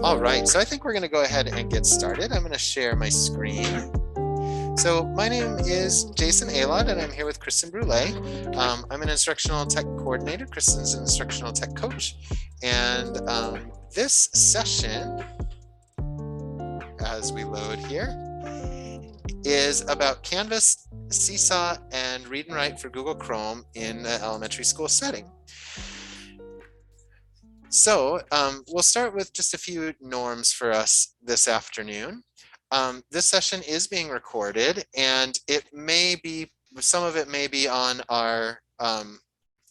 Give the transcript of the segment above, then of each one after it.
All right, so I think we're going to go ahead and get started. I'm going to share my screen. So my name is Jason Alod, and I'm here with Kristen Brule. I'm an instructional tech coordinator. Kristen's an instructional tech coach. And this session, as we load here, is about Canvas, Seesaw, and Read and Write for Google Chrome in an elementary school setting. So we'll start with just a few norms for us this afternoon. This session is being recorded, and it may be, some of it may be on our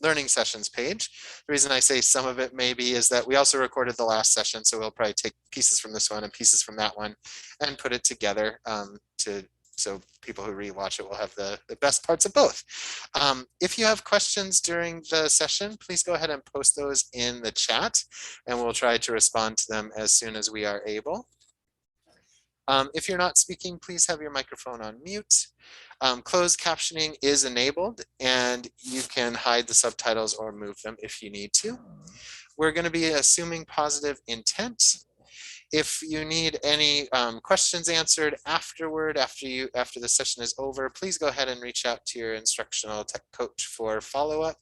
learning sessions page. The reason I say some of it may be is that we also recorded the last session, so we'll probably take pieces from this one and pieces from that one and put it together so people who rewatch it will have the best parts of both. If you have questions during the session, please go ahead and post those in the chat, and we'll try to respond to them as soon as we are able. If you're not speaking, please have your microphone on mute. Closed captioning is enabled, and you can hide the subtitles or move them if you need to. We're going to be assuming positive intent. If you need any questions answered afterward, after the session is over, please go ahead and reach out to your instructional tech coach for follow-up.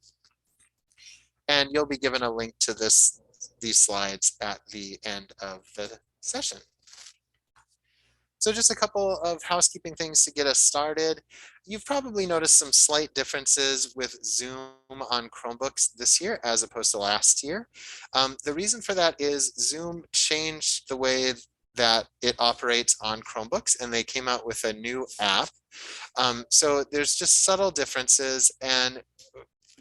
And you'll be given a link to these slides at the end of the session. So just a couple of housekeeping things to get us started. You've probably noticed some slight differences with Zoom on Chromebooks this year as opposed to last year. The reason for that is Zoom changed the way that it operates on Chromebooks, and they came out with a new app. So there's just subtle differences, and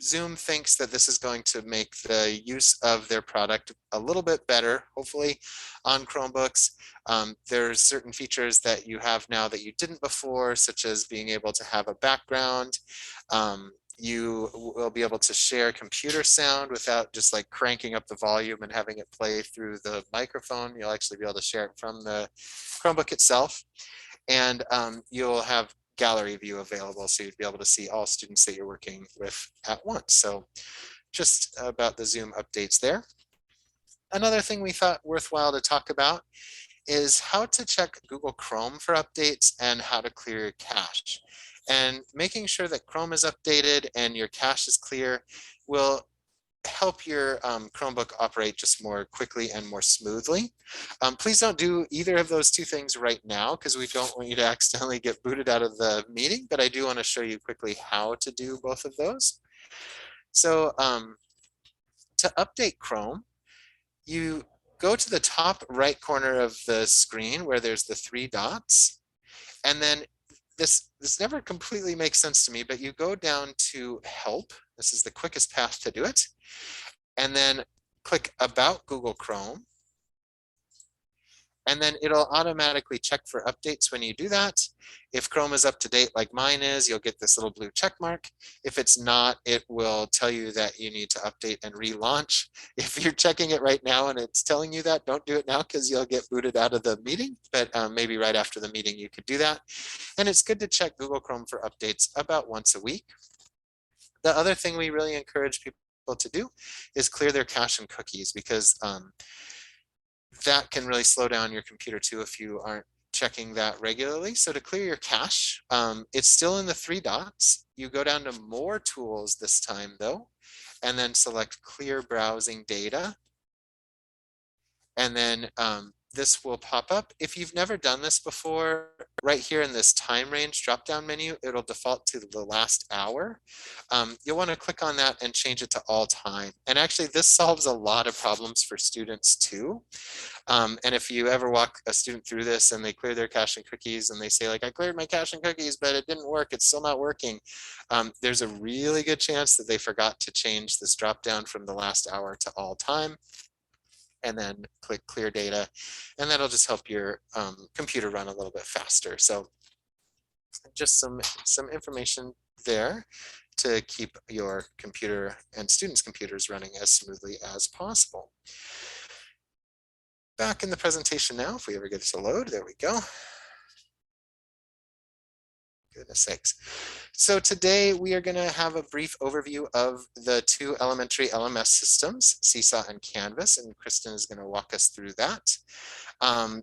Zoom thinks that this is going to make the use of their product a little bit better, hopefully, on Chromebooks. There's certain features that you have now that you didn't before, such as being able to have a background. You will be able to share computer sound without just like cranking up the volume and having it play through the microphone. You'll actually be able to share it from the Chromebook itself. And you'll have gallery view available, so you'd be able to see all students that you're working with at once. So just about the Zoom updates there. Another thing we thought worthwhile to talk about is how to check Google Chrome for updates and how to clear your cache. And making sure that Chrome is updated and your cache is clear will help your Chromebook operate just more quickly and more smoothly. Please don't do either of those two things right now, because we don't want you to accidentally get booted out of the meeting, but I do want to show you quickly how to do both of those. So to update Chrome, you go to the top right corner of the screen where there's the 3 dots, and then this never completely makes sense to me, but you go down to Help. This is the quickest path to do it. And then click About Google Chrome. And then it'll automatically check for updates when you do that. If Chrome is up to date like mine is, you'll get this little blue check mark. If it's not, it will tell you that you need to update and relaunch. If you're checking it right now and it's telling you that, don't do it now because you'll get booted out of the meeting. But maybe right after the meeting you could do that. And it's good to check Google Chrome for updates about once a week. The other thing we really encourage people to do is clear their cache and cookies, because that can really slow down your computer too if you aren't checking that regularly. So to clear your cache, it's still in the 3 dots. You go down to More Tools this time though, and then select Clear Browsing Data. And then this will pop up. If you've never done this before, right here in this time range drop-down menu, it'll default to the last hour. You'll want to click on that and change it to all time. And actually, this solves a lot of problems for students too. And if you ever walk a student through this and they clear their cache and cookies and they say like, I cleared my cache and cookies, but it didn't work, it's still not working. There's a really good chance that they forgot to change this drop-down from the last hour to all time. And then click Clear Data, and that'll just help your computer run a little bit faster. So just some information there to keep your computer and students' computers running as smoothly as possible. Back in the presentation now, if we ever get it to load, there we go. goodness sakes. So today we are going to have a brief overview of the two elementary LMS systems, Seesaw and Canvas, and Kristen is going to walk us through that.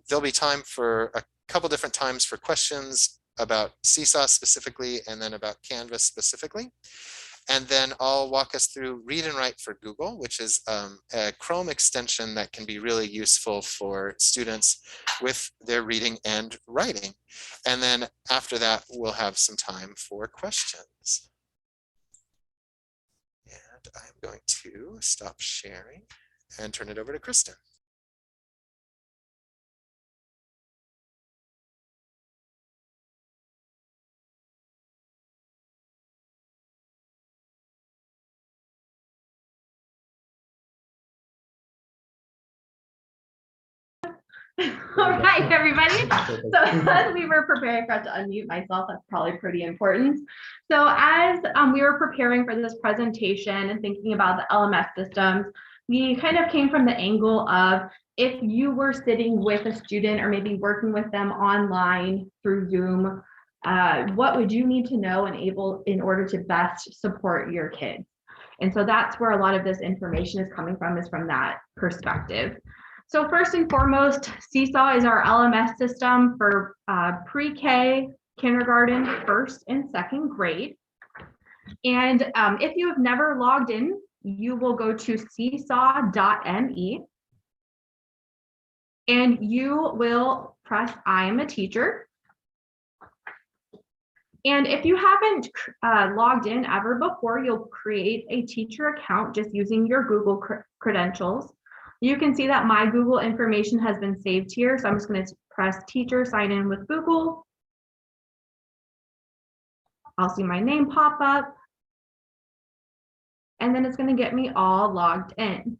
There'll be time for a couple different times for questions about Seesaw specifically and then about Canvas specifically. And then I'll walk us through Read&Write for Google, which is a Chrome extension that can be really useful for students with their reading and writing. And then after that, we'll have some time for questions. And I'm going to stop sharing and turn it over to Kristen. All right, everybody. So as we were preparing, I forgot to unmute myself. That's probably pretty important. So as we were preparing for this presentation and thinking about the LMS systems, we kind of came from the angle of if you were sitting with a student or maybe working with them online through Zoom, what would you need to know in order to best support your kids? And so that's where a lot of this information is coming from, is from that perspective. So first and foremost, Seesaw is our LMS system for pre-K, kindergarten, first and second grade. And if you have never logged in, you will go to seesaw.me and you will press I am a teacher. And if you haven't logged in ever before, you'll create a teacher account just using your Google credentials. You can see that my Google information has been saved here. So I'm just going to press teacher, sign in with Google. I'll see my name pop up. And then it's going to get me all logged in.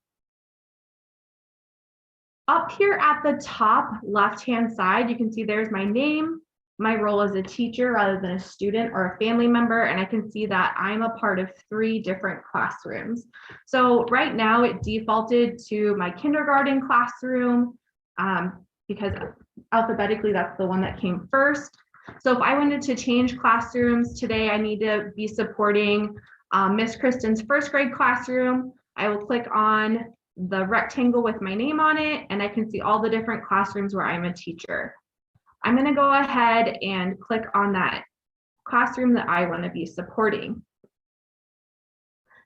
Up here at the top left-hand side, you can see there's my name, my role as a teacher rather than a student or a family member, and I can see that I'm a part of 3 different classrooms. So right now it defaulted to my kindergarten classroom because alphabetically that's the one that came first. So if I wanted to change classrooms today, I need to be supporting Miss Kristen's first grade classroom. I will click on the rectangle with my name on it, and I can see all the different classrooms where I'm a teacher. I'm going to go ahead and click on that classroom that I want to be supporting.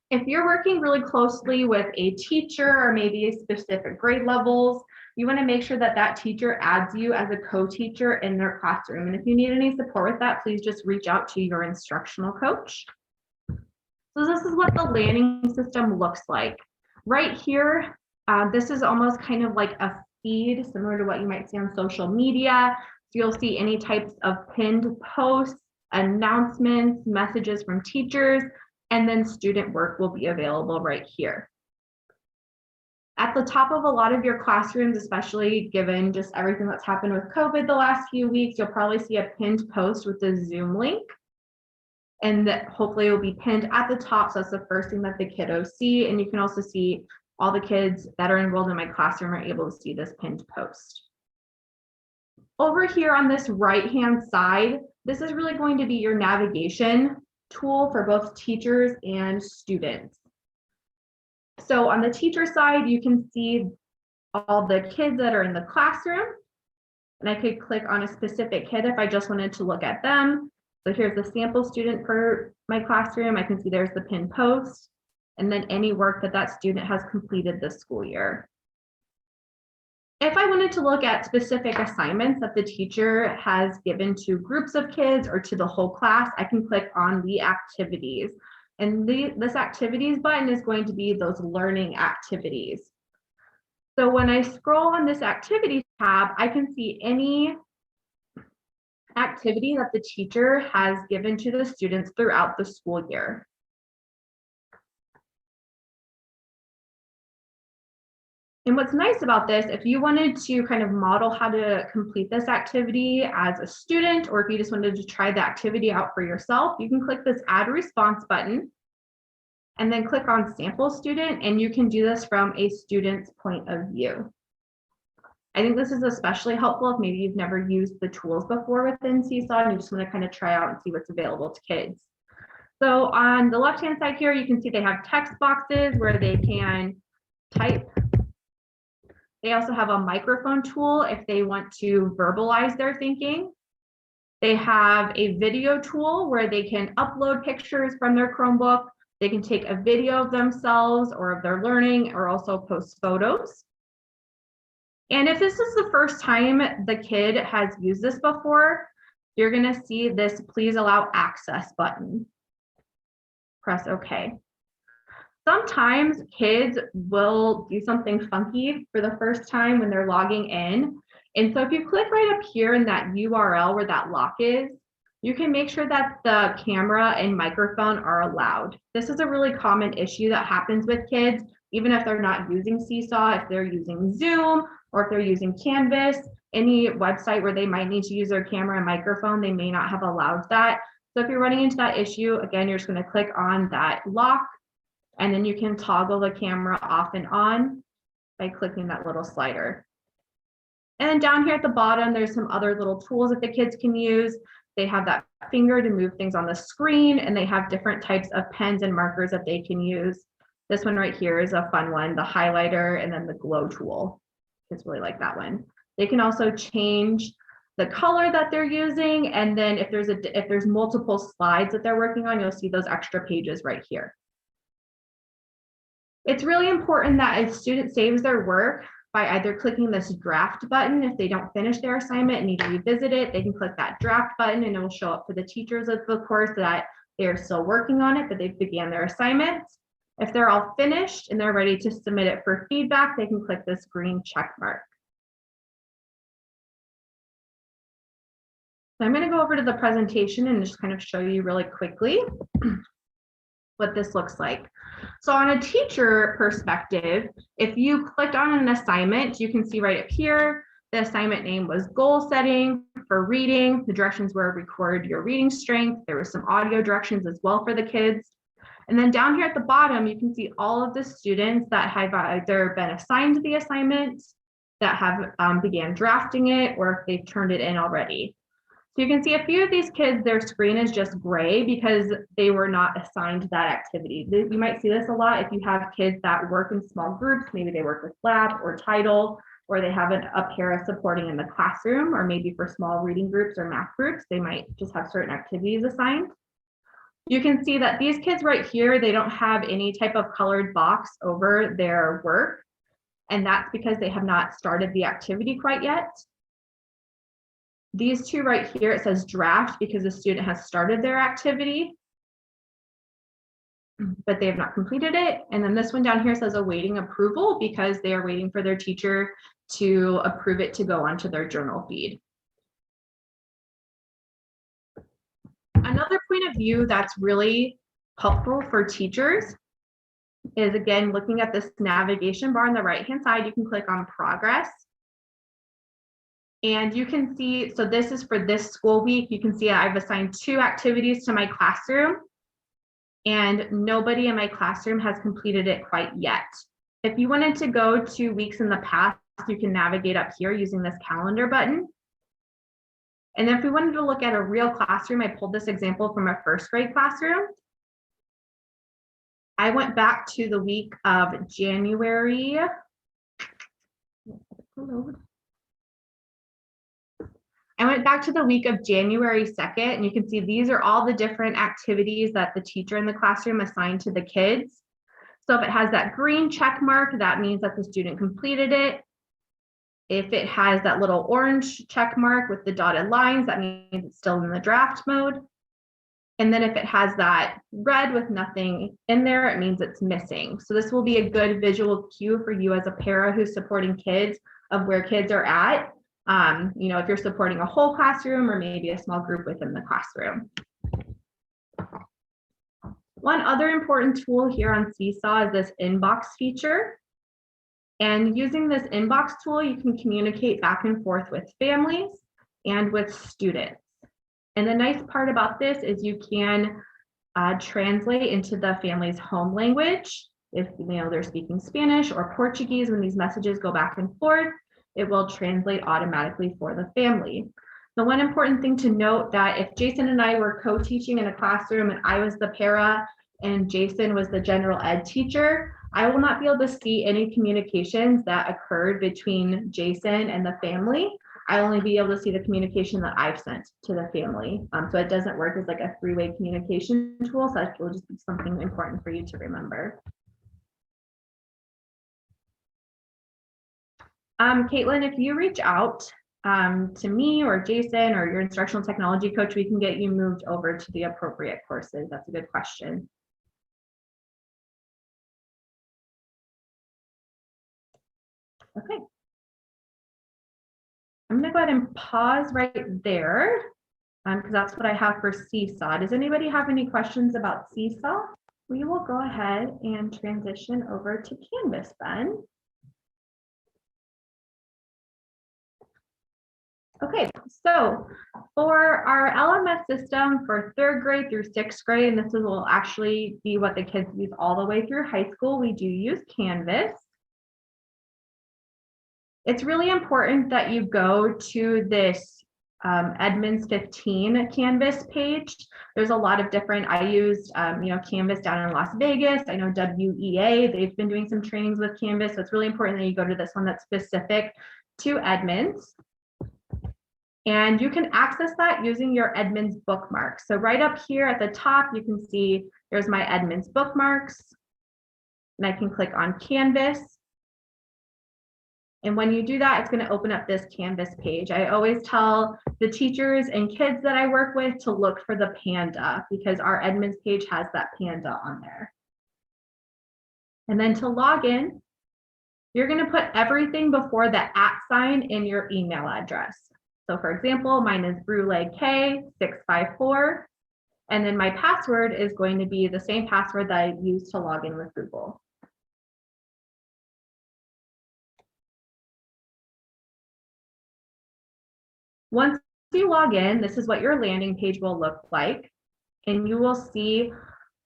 If you're working really closely with a teacher or maybe a specific grade levels, you want to make sure that that teacher adds you as a co-teacher in their classroom. And if you need any support with that, please just reach out to your instructional coach. So this is what the landing system looks like. Right here, this is almost kind of like a feed similar to what you might see on social media. So you'll see any types of pinned posts, announcements, messages from teachers, and then student work will be available right here. At the top of a lot of your classrooms, especially given just everything that's happened with COVID the last few weeks, you'll probably see a pinned post with the Zoom link. And that hopefully will be pinned at the top. So that's the first thing that the kiddos see. And you can also see all the kids that are enrolled in my classroom are able to see this pinned post. Over here on this right-hand side, this is really going to be your navigation tool for both teachers and students. So on the teacher side, you can see all the kids that are in the classroom. And I could click on a specific kid if I just wanted to look at them. So here's the sample student for my classroom. I can see there's the pinned post, and then any work that that student has completed this school year. If I wanted to look at specific assignments that the teacher has given to groups of kids or to the whole class, I can click on the activities. And this activities button is going to be those learning activities. So when I scroll on this activities tab, I can see any activity that the teacher has given to the students throughout the school year. And what's nice about this, if you wanted to kind of model how to complete this activity as a student, or if you just wanted to try the activity out for yourself, you can click this add response button and then click on sample student, and you can do this from a student's point of view. I think this is especially helpful if maybe you've never used the tools before within Seesaw and you just want to kind of try out and see what's available to kids. So on the left-hand side here, you can see they have text boxes where they can type. They also have a microphone tool if they want to verbalize their thinking. They have a video tool where they can upload pictures from their Chromebook. They can take a video of themselves or of their learning, or also post photos. And if this is the first time the kid has used this before, you're going to see this please allow access button. Press OK. Sometimes kids will do something funky for the first time when they're logging in. And so if you click right up here in that URL where that lock is, you can make sure that the camera and microphone are allowed. This is a really common issue that happens with kids, even if they're not using Seesaw, if they're using Zoom or if they're using Canvas, any website where they might need to use their camera and microphone, they may not have allowed that. So if you're running into that issue, again, you're just going to click on that lock, and then you can toggle the camera off and on by clicking that little slider. And then down here at the bottom, there's some other little tools that the kids can use. They have that finger to move things on the screen, and they have different types of pens and markers that they can use. This one right here is a fun one, the highlighter, and then the glow tool. Kids really like that one. They can also change the color that they're using, and then if there's multiple slides that they're working on, you'll see those extra pages right here. It's really important that a student saves their work by either clicking this draft button. If they don't finish their assignment and need to revisit it, they can click that draft button and it will show up for the teachers of the course that they're still working on it, that they've began their assignments. If they're all finished and they're ready to submit it for feedback, they can click this green check mark. So I'm going to go over to the presentation and just kind of show you really quickly what this looks like. So on a teacher perspective, if you clicked on an assignment, you can see right up here, the assignment name was goal setting for reading. The directions were record your reading strength. There was some audio directions as well for the kids. And then down here at the bottom, you can see all of the students that have either been assigned the assignment, that have began drafting it, or if they've turned it in already. So you can see a few of these kids, their screen is just gray because they were not assigned that activity. You might see this a lot if you have kids that work in small groups. Maybe they work with lab or title, or they have a para supporting in the classroom, or maybe for small reading groups or math groups, they might just have certain activities assigned. You can see that these kids right here, they don't have any type of colored box over their work. And that's because they have not started the activity quite yet. These two right here, it says draft because the student has started their activity, but they have not completed it. And then this one down here says awaiting approval because they are waiting for their teacher to approve it to go onto their journal feed. Another point of view that's really helpful for teachers is, again, looking at this navigation bar on the right-hand side, you can click on progress. And you can see, so this is for this school week. You can see I've assigned 2 activities to my classroom, and nobody in my classroom has completed it quite yet. If you wanted to go to weeks in the past, you can navigate up here using this calendar button. And if we wanted to look at a real classroom, I pulled this example from a 1st grade classroom. I went back to the week of January. I went back to the week of January 2nd, and you can see these are all the different activities that the teacher in the classroom assigned to the kids. So if it has that green check mark, that means that the student completed it. If it has that little orange check mark with the dotted lines, that means it's still in the draft mode. And then if it has that red with nothing in there, it means it's missing. So this will be a good visual cue for you as a para who's supporting kids of where kids are at. You know, if you're supporting a whole classroom or maybe a small group within the classroom. One other important tool here on Seesaw is this inbox feature. And using this inbox tool, you can communicate back and forth with families and with students. And the nice part about this is you can translate into the family's home language. If they're speaking Spanish or Portuguese, when these messages go back and forth, it will translate automatically for the family. The one important thing to note that if Jason and I were co-teaching in a classroom and I was the para and Jason was the general ed teacher, I will not be able to see any communications that occurred between Jason and the family. I'll only be able to see the communication that I've sent to the family. So it doesn't work as like a three-way communication tool. So that will just be something important for you to remember. Caitlin, if you reach out to me or Jason or your instructional technology coach, we can get you moved over to the appropriate courses. That's a good question. Okay. I'm going to go ahead and pause right there because that's what I have for Seesaw. Does anybody have any questions about Seesaw? We will go ahead and transition over to Canvas then. Okay, so for our LMS system for 3rd grade through 6th grade, and this will actually be what the kids use all the way through high school, we do use Canvas. It's really important that you go to this Edmonds 15 Canvas page. There's a lot of different, I used Canvas down in Las Vegas. I know WEA, they've been doing some trainings with Canvas. So it's really important that you go to this one that's specific to Edmonds. And you can access that using your Edmonds bookmarks. So right up here at the top, you can see there's my Edmonds bookmarks. And I can click on Canvas. And when you do that, it's going to open up this Canvas page. I always tell the teachers and kids that I work with to look for the panda because our Edmonds page has that panda on there. And then to log in, you're going to put everything before the @ sign in your email address. So for example, mine is BruleK654. And then my password is going to be the same password that I use to log in with Google. Once you log in, this is what your landing page will look like. And you will see,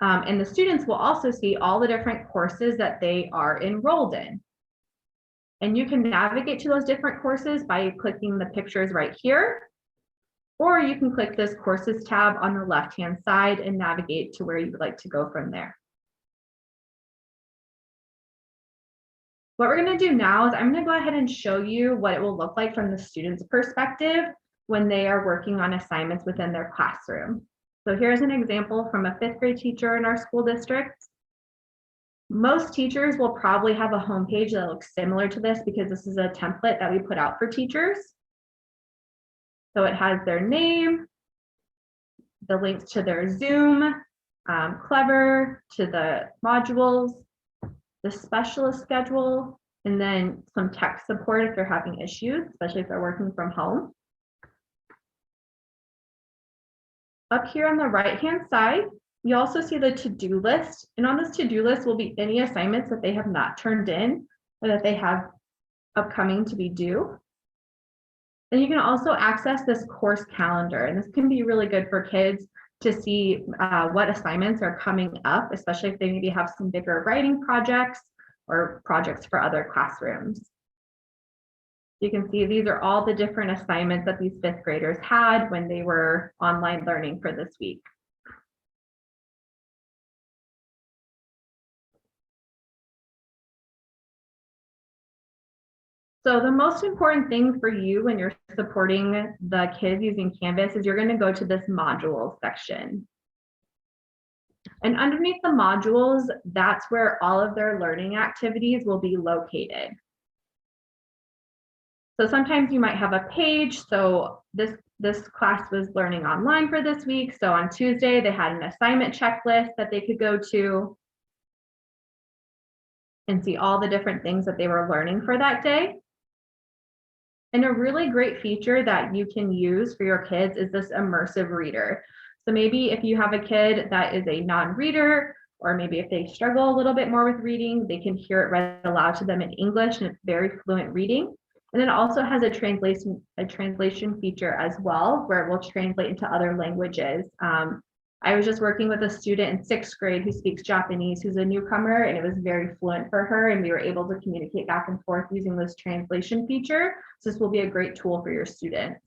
and the students will also see all the different courses that they are enrolled in. And you can navigate to those different courses by clicking the pictures right here, or you can click this courses tab on the left-hand side and navigate to where you would like to go from there. What we're going to do now is I'm going to go ahead and show you what it will look like from the student's perspective when they are working on assignments within their classroom. So here's an example from a 5th grade teacher in our school district. Most teachers will probably have a homepage that looks similar to this because this is a template that we put out for teachers. So it has their name, the links to their Zoom, Clever, to the modules, the specialist schedule, and then some tech support if they're having issues, especially if they're working from home. Up here on the right-hand side, you also see the to-do list. And on this to-do list will be any assignments that they have not turned in or that they have upcoming to be due. And you can also access this course calendar. And this can be really good for kids to see what assignments are coming up, especially if they maybe have some bigger writing projects or projects for other classrooms. You can see these are all the different assignments that these 5th graders had when they were online learning for this week. So the most important thing for you when you're supporting the kids using Canvas is you're going to go to this modules section. And underneath the modules, that's where all of their learning activities will be located. So sometimes you might have a page. So this class was learning online for this week. So on Tuesday, they had an assignment checklist that they could go to and see all the different things that they were learning for that day. And a really great feature that you can use for your kids is this Immersive Reader. So maybe if you have a kid that is a non-reader, or maybe if they struggle a little bit more with reading, they can hear it read aloud to them in English, and it's very fluent reading. And then it also has a translation feature as well, where it will translate into other languages. I was just working with a student in 6th grade who speaks Japanese, who's a newcomer, and it was very fluent for her, and we were able to communicate back and forth using this translation feature. So this will be a great tool for your students.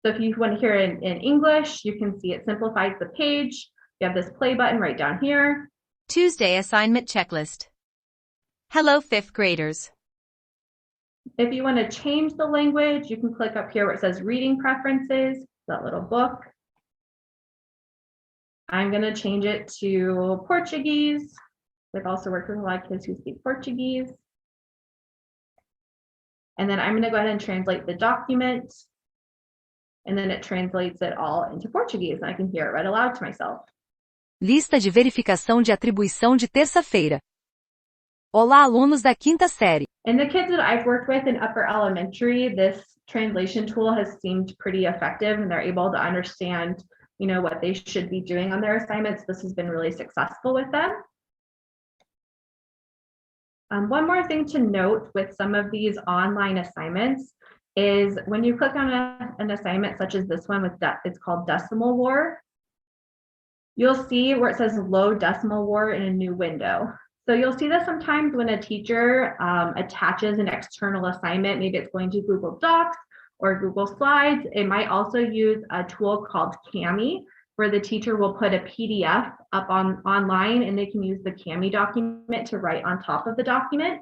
So if you want to hear it in English, you can see it simplifies the page. You have this play button right down here. Tuesday assignment checklist. Hello, 5th graders. If you want to change the language, you can click up here where it says reading preferences, that little book. I'm going to change it to Portuguese. I've also worked with a lot of kids who speak Portuguese. And then I'm going to go ahead and translate the document. And then it translates it all into Portuguese, and I can hear it read aloud to myself. Lista de verificação de atribuição de terça-feira. Olá, alunos da 5ª série. And the kids that I've worked with in upper elementary, this translation tool has seemed pretty effective, and they're able to understand, what they should be doing on their assignments. This has been really successful with them. One more thing to note with some of these online assignments is when you click on an assignment such as this one it's called Decimal War, you'll see where it says load Decimal War in a new window. So you'll see this sometimes when a teacher attaches an external assignment, maybe it's going to Google Docs or Google Slides. It might also use a tool called Kami, where the teacher will put a PDF up online, and they can use the Kami document to write on top of the document.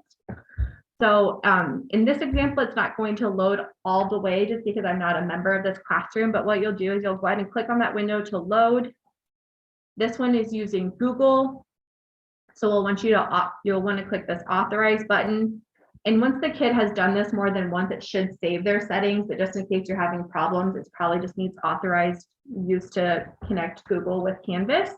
So in this example, it's not going to load all the way just because I'm not a member of this classroom, but what you'll do is you'll go ahead and click on that window to load. This one is using Google. So you'll want to click this authorize button. And once the kid has done this more than once, it should save their settings, but just in case you're having problems, it probably just needs authorized use to connect Google with Canvas.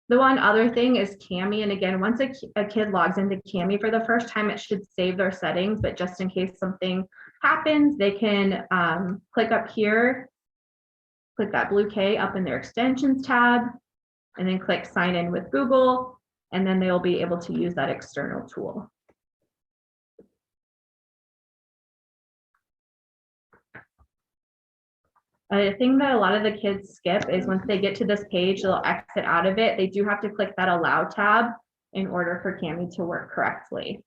The one other thing is Kami, and again, once a kid logs into Kami for the first time, it should save their settings, but just in case something happens, they can click up here, click that blue K up in their extensions tab, and then click sign in with Google, and then they'll be able to use that external tool. A thing that a lot of the kids skip is once they get to this page, they'll exit out of it. They do have to click that allow tab in order for Kami to work correctly.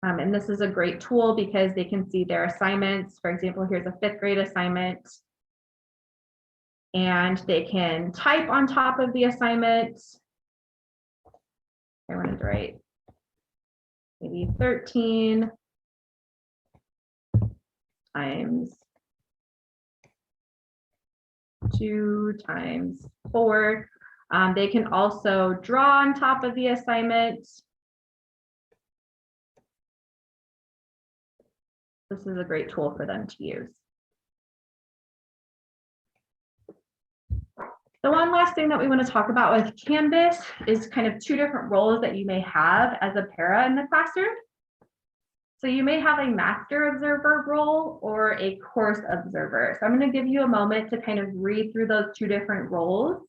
And this is a great tool because they can see their assignments. For example, here's a 5th grade assignment. And they can type on top of the assignment. I wanted to write maybe 13 times 2 times 4. They can also draw on top of the assignment. This is a great tool for them to use. The one last thing that we want to talk about with Canvas is kind of 2 different roles that you may have as a para in the classroom. So you may have a master observer role or a course observer. So I'm going to give you a moment to kind of read through those 2 different roles.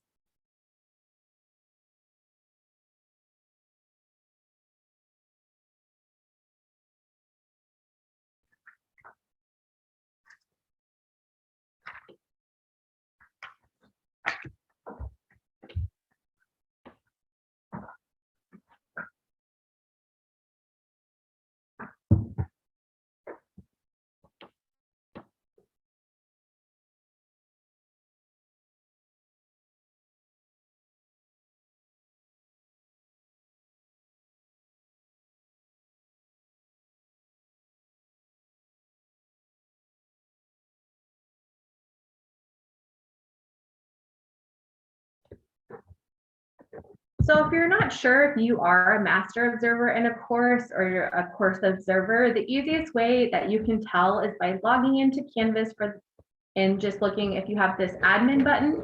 So if you're not sure if you are a master observer in a course or you're a course observer, the easiest way that you can tell is by logging into Canvas and just looking if you have this admin button.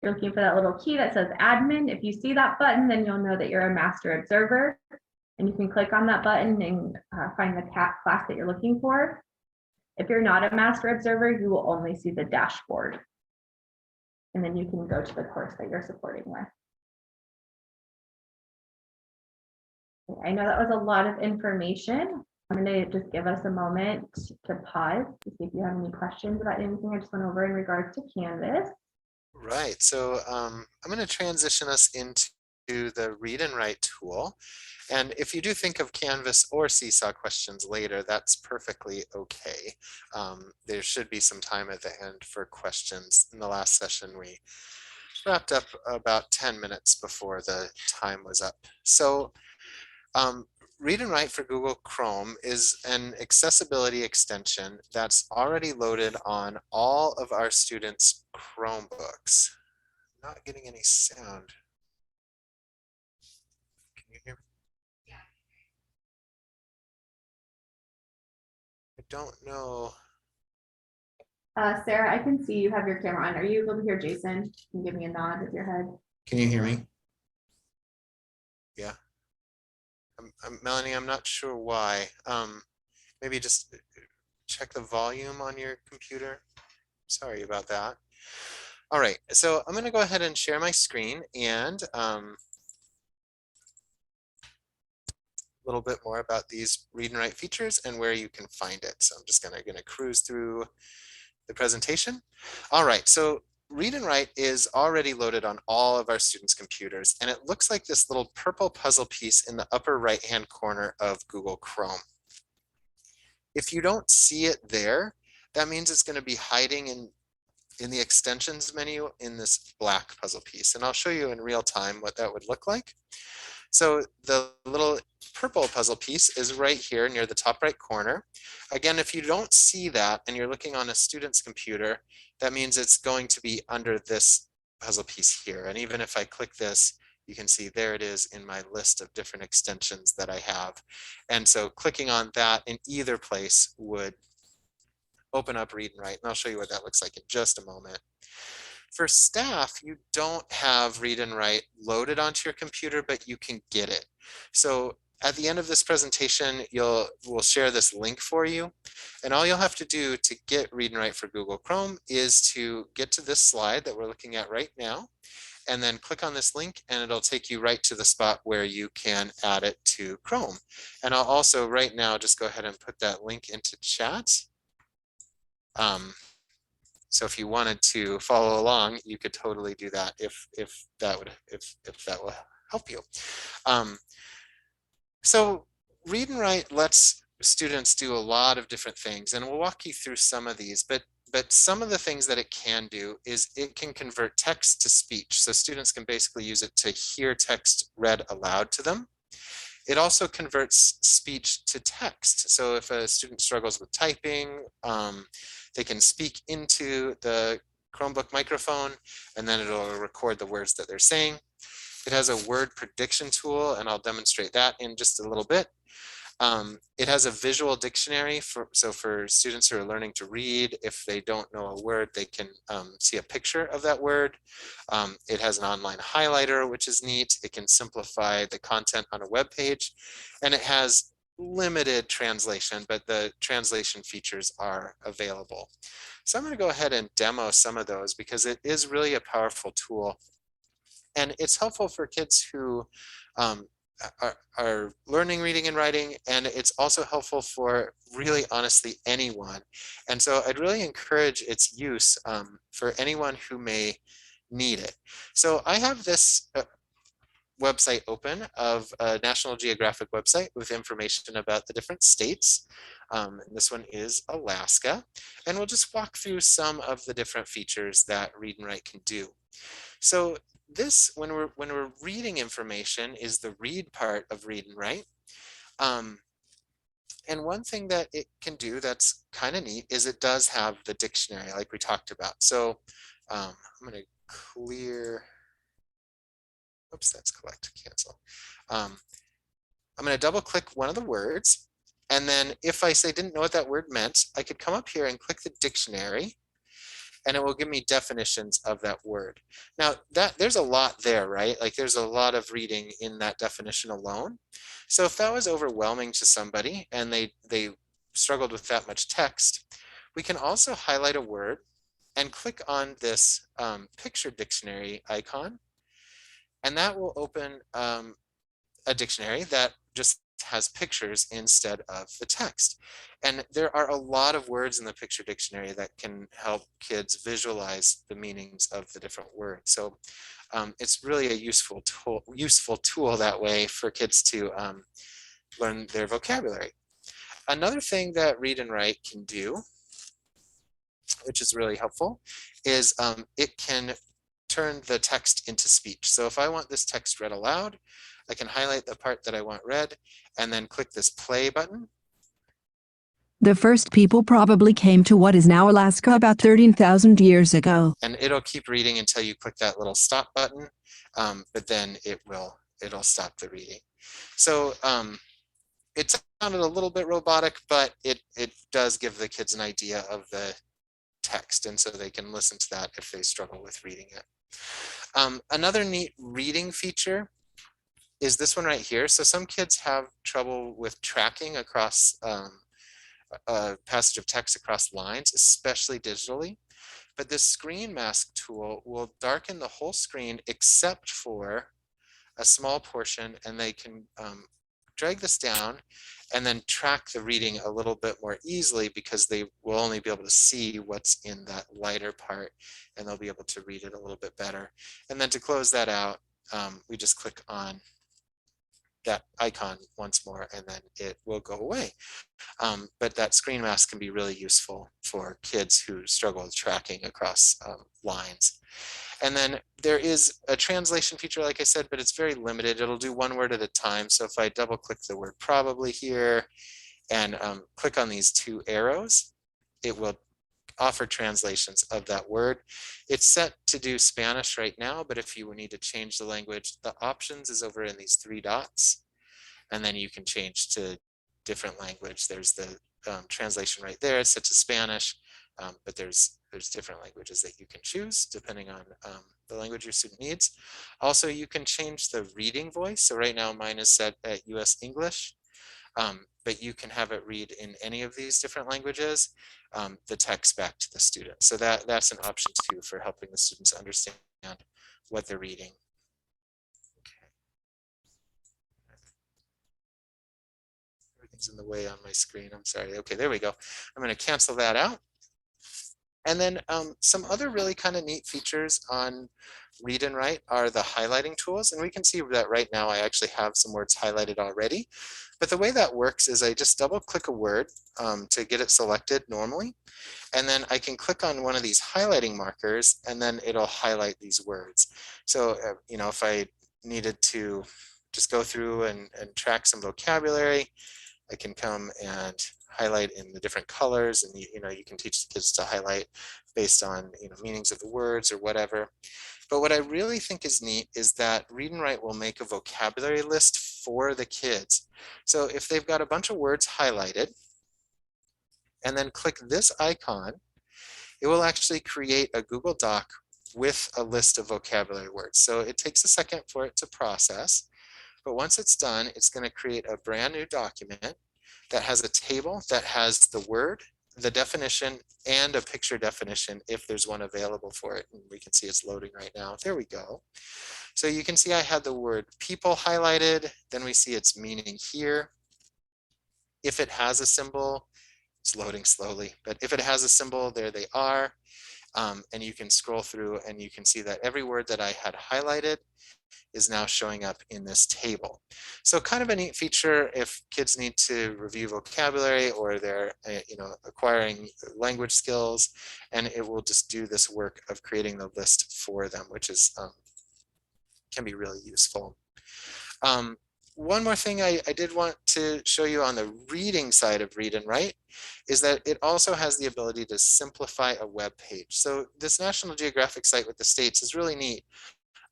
You're looking for that little key that says admin. If you see that button, then you'll know that you're a master observer, and you can click on that button and find the class that you're looking for. If you're not a master observer, you will only see the dashboard, and then you can go to the course that you're supporting with. I know that was a lot of information. I'm going to just give us a moment to pause to see if you have any questions about anything I just went over in regards to Canvas. Right, so I'm going to transition us into the Read and Write tool. And if you do think of Canvas or Seesaw questions later, that's perfectly okay. There should be some time at the end for questions. In the last session, we wrapped up about 10 minutes before the time was up. So Read and Write for Google Chrome is an accessibility extension that's already loaded on all of our students' Chromebooks. Not getting any sound. Can you hear me? Yeah. I don't know. Sarah, I can see you have your camera on. Are you able to hear Jason? Can you give me a nod with your head? Can you hear me? Yeah. Melanie, I'm not sure why. Maybe just check the volume on your computer. Sorry about that. All right, so I'm going to go ahead and share my screen and a little bit more about these read and write features and where you can find it. So I'm just going to cruise through the presentation. All right, so Read and Write is already loaded on all of our students' computers, and it looks like this little purple puzzle piece in the upper right-hand corner of Google Chrome. If you don't see it there, that means it's going to be hiding in the extensions menu in this black puzzle piece. And I'll show you in real time what that would look like. So the little purple puzzle piece is right here near the top right corner. Again, if you don't see that and you're looking on a student's computer, that means it's going to be under this puzzle piece here. And even if I click this, you can see there it is in my list of different extensions that I have. And so clicking on that in either place would open up Read and Write, and I'll show you what that looks like in just a moment. For staff, you don't have Read and Write loaded onto your computer, but you can get it. So at the end of this presentation, we'll share this link for you. And all you'll have to do to get Read and Write for Google Chrome is to get to this slide that we're looking at right now, and then click on this link and it'll take you right to the spot where you can add it to Chrome. And I'll also right now just go ahead and put that link into chat. So if you wanted to follow along, you could totally do that if that will help you. So Read and Write lets students do a lot of different things, and we'll walk you through some of these, but some of the things that it can do is it can convert text to speech. So students can basically use it to hear text read aloud to them. It also converts speech to text. So if a student struggles with typing, they can speak into the Chromebook microphone and then it'll record the words that they're saying. It has a word prediction tool, and I'll demonstrate that in just a little bit. It has a visual dictionary so for students who are learning to read, if they don't know a word, they can see a picture of that word. It has an online highlighter, which is neat. It can simplify the content on a web page, and it has limited translation, but the translation features are available. So I'm going to go ahead and demo some of those because it is really a powerful tool. And it's helpful for kids who are learning reading and writing, and it's also helpful for really honestly anyone. And so I'd really encourage its use for anyone who may need it. So I have this website open of a National Geographic website with information about the different states. And this one is Alaska. And we'll just walk through some of the different features that Read and Write can do. So this, when we're reading information, is the read part of Read and Write. And one thing that it can do that's kind of neat is it does have the dictionary like we talked about. So I'm going to clear, oops, that's collect, cancel. I'm going to double click one of the words. And then if I say didn't know what that word meant, I could come up here and click the dictionary, and it will give me definitions of that word. Now there's a lot there, right? Like there's a lot of reading in that definition alone. So if that was overwhelming to somebody and they struggled with that much text, we can also highlight a word and click on this picture dictionary icon. And that will open a dictionary that just has pictures instead of the text. And there are a lot of words in the picture dictionary that can help kids visualize the meanings of the different words. So it's really a useful tool that way for kids to learn their vocabulary. Another thing that Read and Write can do, which is really helpful, is it can turn the text into speech. So if I want this text read aloud, I can highlight the part that I want read and then click this play button. The first people probably came to what is now Alaska about 13,000 years ago. And it'll keep reading until you click that little stop button, but then it'll stop the reading. So it sounded a little bit robotic, but it does give the kids an idea of the text, and so they can listen to that if they struggle with reading it. Another neat reading feature is this one right here. So some kids have trouble with tracking across a passage of text across lines, especially digitally. But this screen mask tool will darken the whole screen except for a small portion, and they can drag this down and then track the reading a little bit more easily because they will only be able to see what's in that lighter part, and they'll be able to read it a little bit better. And then to close that out, we just click on that icon once more and then it will go away. But that screen mask can be really useful for kids who struggle with tracking across lines. And then there is a translation feature, like I said, but it's very limited. It'll do one word at a time. So if I double click the word probably here and click on these two arrows, it will offer translations of that word. It's set to do Spanish right now, but if you need to change the language, the options is over in these three dots, and then you can change to different language. There's the translation right there. It's set to Spanish, but there's different languages that you can choose depending on the language your student needs. Also, you can change the reading voice. So right now mine is set at US English, but you can have it read in any of these different languages, the text back to the student. So that's an option too for helping the students understand what they're reading. Everything's in the way on my screen. I'm sorry. Okay, there we go. I'm going to cancel that out. And then some other really kind of neat features on Read and Write are the highlighting tools. And we can see that right now I actually have some words highlighted already. But the way that works is I just double click a word to get it selected normally. And then I can click on one of these highlighting markers and then it'll highlight these words. So, you know, if I needed to just go through and track some vocabulary, I can come and highlight in the different colors, and you know, you can teach the kids to highlight based on, you know, meanings of the words or whatever. But what I really think is neat is that Read and Write will make a vocabulary list for the kids. So if they've got a bunch of words highlighted and then click this icon, it will actually create a Google Doc with a list of vocabulary words. So it takes a second for it to process, but once it's done, it's going to create a brand new document that has a table that has the word, the definition, and a picture definition if there's one available for it. And we can see it's loading right now. There we go. So you can see I had the word people highlighted, then we see its meaning here. If it has a symbol, it's loading slowly, but if it has a symbol, there they are. And you can scroll through and you can see that every word that I had highlighted is now showing up in this table. So kind of a neat feature if kids need to review vocabulary or they're you know, acquiring language skills, and it will just do this work of creating the list for them, which is can be really useful. One more thing I did want to show you on the reading side of Read and Write is that it also has the ability to simplify a web page. So this National Geographic site with the states is really neat.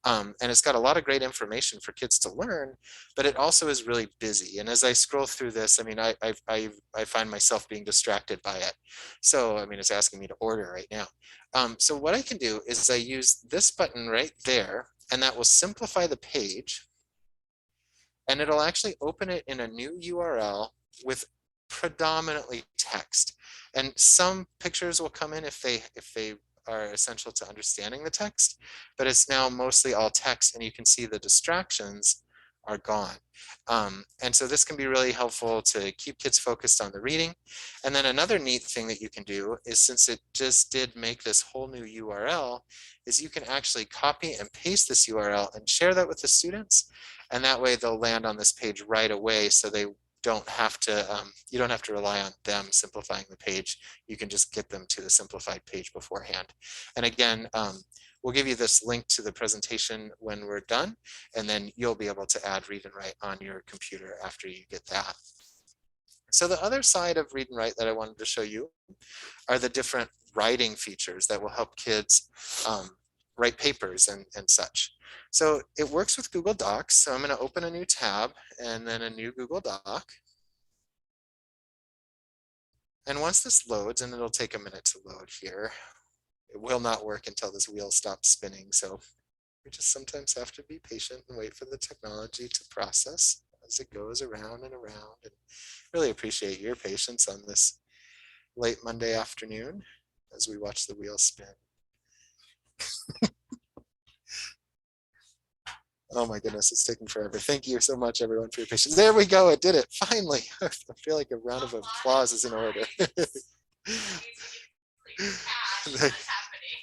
And it's got a lot of great information for kids to learn, but it also is really busy. And as I scroll through this, I mean, I find myself being distracted by it. So, I mean, it's asking me to order right now. So what I can do is I use this button right there, and that will simplify the page. And it'll actually open it in a new URL with predominantly text. And some pictures will come in if they are essential to understanding the text, but it's now mostly all text, and you can see the distractions are gone. And so this can be really helpful to keep kids focused on the reading. And then another neat thing that you can do is, since it just did make this whole new URL, is you can actually copy and paste this URL and share that with the students. And that way they'll land on this page right away, so they don't have to, you don't have to rely on them simplifying the page. You can just get them to the simplified page beforehand. And again, we'll give you this link to the presentation when we're done, and then you'll be able to add Read and Write on your computer after you get that. So the other side of Read and Write that I wanted to show you are the different writing features that will help kids write papers and such. So it works with Google Docs. So I'm going to open a new tab and then a new Google Doc. And once this loads, and it'll take a minute to load here, it will not work until this wheel stops spinning. So we just sometimes have to be patient and wait for the technology to process as it goes around and around. And really appreciate your patience on this late Monday afternoon as we watch the wheel spin. Oh my goodness, it's taking forever. Thank you so much, everyone, for your patience. There we go, it did it, finally. I feel like a round of applause is in order.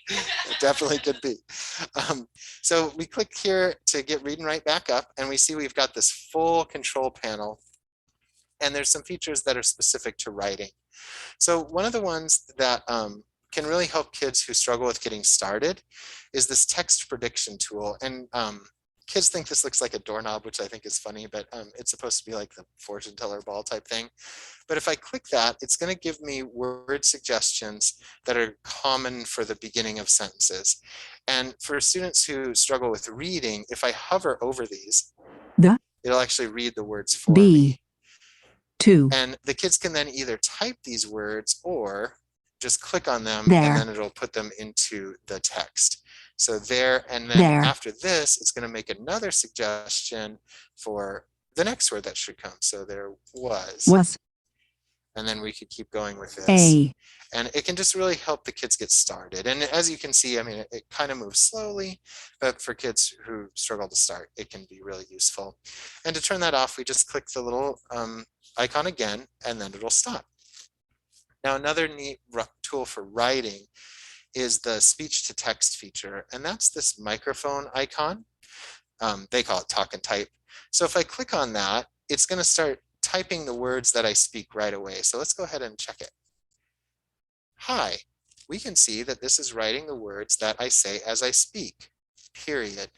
It definitely could be. So we click here to get Read and Write back up, and we see we've got this full control panel, and there's some features that are specific to writing. So one of the ones that can really help kids who struggle with getting started is this text prediction tool. And kids think this looks like a doorknob, which I think is funny, but it's supposed to be like the fortune teller ball type thing. But if I click that, it's going to give me word suggestions that are common for the beginning of sentences. And for students who struggle with reading, if I hover over these, it'll actually read the words for me. And the kids can then either type these words or just click on them, and then it'll put them into the text. So there, and then after this, it's going to make another suggestion for the next word that should come. So there was. And then we could keep going with this. And it can just really help the kids get started. And as you can see, I mean, it kind of moves slowly, but for kids who struggle to start, it can be really useful. And to turn that off, we just click the little icon again, and then it'll stop. Now, another neat tool for writing is the speech to text feature, and that's this microphone icon. They call it talk and type. So if I click on that, it's going to start typing the words that I speak right away. So let's go ahead and check it. Hi, we can see that this is writing the words that I say as I speak, period.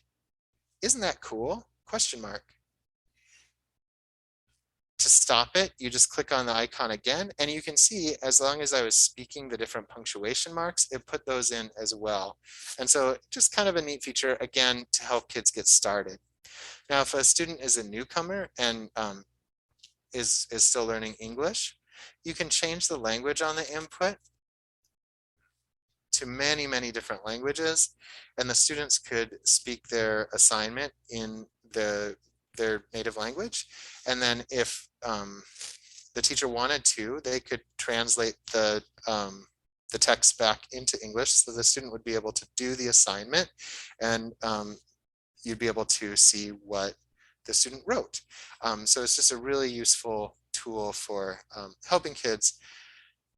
Isn't that cool? Question mark. To stop it, you just click on the icon again, and you can see as long as I was speaking the different punctuation marks, it put those in as well. And so just kind of a neat feature, again, to help kids get started. Now, if a student is a newcomer and is still learning English, you can change the language on the input to many, many different languages, and the students could speak their assignment in their native language. And then if the teacher wanted to, they could translate the text back into English, so the student would be able to do the assignment, and you'd be able to see what the student wrote. So it's just a really useful tool for helping kids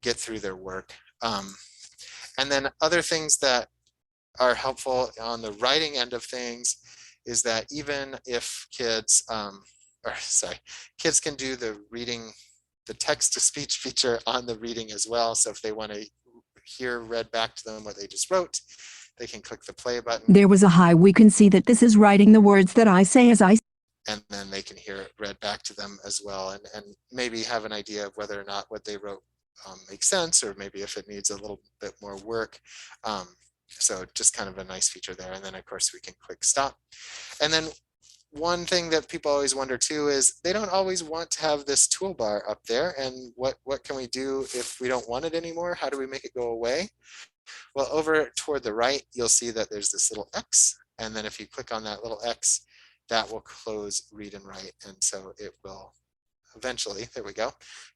get through their work. And then other things that are helpful on the writing end of things is that even if kids, kids can do the reading, the text to speech feature on the reading as well. So if they want to hear read back to them what they just wrote, they can click the play button. There was a hi. We can see that this is writing the words that I say as I. And then they can hear it read back to them as well, and maybe have an idea of whether or not what they wrote makes sense, or maybe if it needs a little bit more work. So just kind of a nice feature there. And then of course we can click stop. And then one thing that people always wonder too is they don't always want to have this toolbar up there. And what can we do if we don't want it anymore? How do we make it go away? Well, over toward the right, you'll see that there's this little X. And then if you click on that little X, that will close Read and Write. And so it will eventually, there we go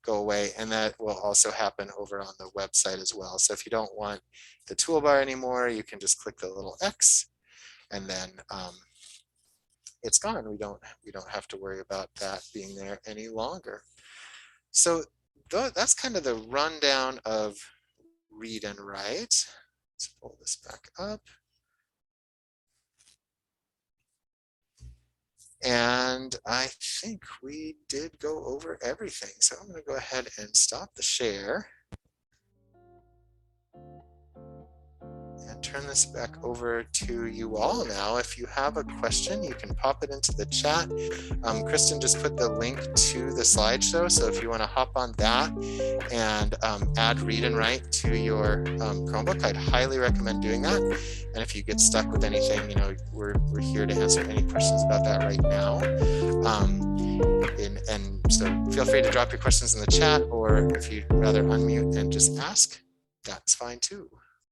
away. And that will also happen over on the website as well. So if you don't want the toolbar anymore, you can just click the little X, and then it's gone. We don't have to worry about that being there any longer. So that's kind of the rundown of read and write. Let's pull this back up. And I think we did go over everything. So I'm going to go ahead and stop the share. And turn this back over to you all now. If you have a question, you can pop it into the chat. Kristen just put the link to the slideshow. So if you want to hop on that and add Read and Write to your Chromebook, I'd highly recommend doing that. And if you get stuck with anything, you know, we're here to answer any questions about that right now. And so feel free to drop your questions in the chat, or if you'd rather unmute and just ask, that's fine too.